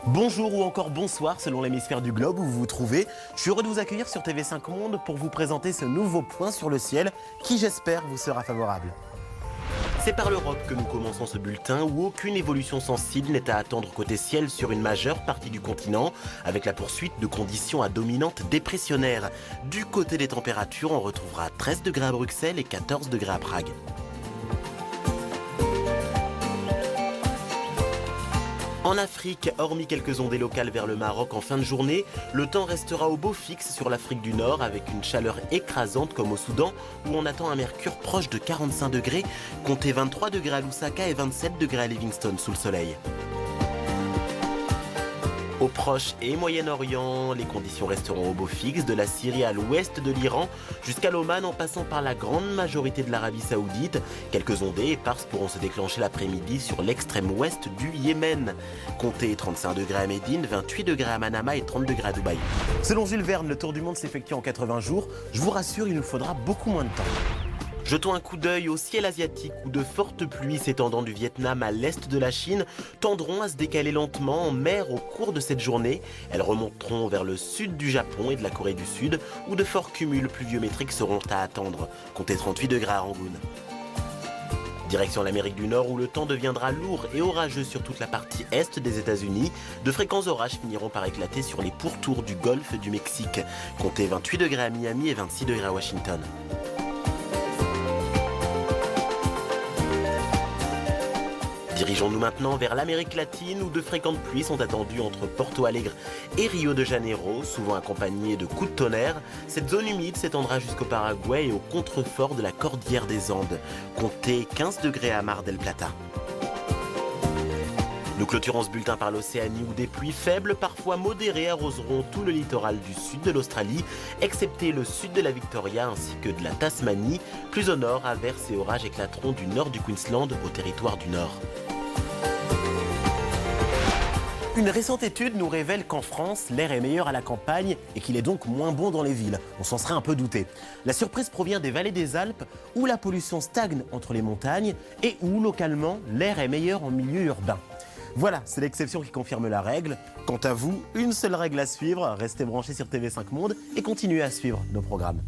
Bonjour ou encore bonsoir selon l'hémisphère du globe où vous vous trouvez. Je suis heureux de vous accueillir sur TV5 Monde pour vous présenter ce nouveau point sur le ciel qui, j'espère, vous sera favorable. C'est par l'Europe que nous commençons ce bulletin où aucune évolution sensible n'est à attendre côté ciel sur une majeure partie du continent, avec la poursuite de conditions à dominante dépressionnaire. Du côté des températures, on retrouvera 13 degrés à Bruxelles et 14 degrés à Prague. En Afrique, hormis quelques ondées locales vers le Maroc en fin de journée, le temps restera au beau fixe sur l'Afrique du Nord avec une chaleur écrasante comme au Soudan où on attend un mercure proche de 45 degrés, comptez 23 degrés à Lusaka et 27 degrés à Livingstone sous le soleil. Au Proche et Moyen-Orient, les conditions resteront au beau fixe, de la Syrie à l'ouest de l'Iran, jusqu'à l'Oman en passant par la grande majorité de l'Arabie Saoudite. Quelques ondées éparses pourront se déclencher l'après-midi sur l'extrême ouest du Yémen. Comptez 35 degrés à Médine, 28 degrés à Manama et 30 degrés à Dubaï. Selon Jules Verne, le tour du monde s'effectue en 80 jours. Je vous rassure, il nous faudra beaucoup moins de temps. Jetons un coup d'œil au ciel asiatique où de fortes pluies s'étendant du Vietnam à l'est de la Chine tendront à se décaler lentement en mer au cours de cette journée. Elles remonteront vers le sud du Japon et de la Corée du Sud où de forts cumuls pluviométriques seront à attendre. Comptez 38 degrés à Rangoon. Direction l'Amérique du Nord où le temps deviendra lourd et orageux sur toute la partie est des États-Unis. De fréquents orages finiront par éclater sur les pourtours du golfe du Mexique. Comptez 28 degrés à Miami et 26 degrés à Washington. Dirigeons-nous maintenant vers l'Amérique latine où de fréquentes pluies sont attendues entre Porto Alegre et Rio de Janeiro, souvent accompagnées de coups de tonnerre. Cette zone humide s'étendra jusqu'au Paraguay et au contrefort de la cordillère des Andes. Comptez 15 degrés à Mar del Plata. Nous clôturons ce bulletin par l'Océanie où des pluies faibles, parfois modérées, arroseront tout le littoral du sud de l'Australie, excepté le sud de la Victoria ainsi que de la Tasmanie. Plus au nord, averses et orages éclateront du nord du Queensland au territoire du Nord. Une récente étude nous révèle qu'en France, l'air est meilleur à la campagne et qu'il est donc moins bon dans les villes. On s'en serait un peu douté. La surprise provient des vallées des Alpes où la pollution stagne entre les montagnes et où, localement, l'air est meilleur en milieu urbain. Voilà, c'est l'exception qui confirme la règle. Quant à vous, une seule règle à suivre, restez branchés sur TV5 Monde et continuez à suivre nos programmes.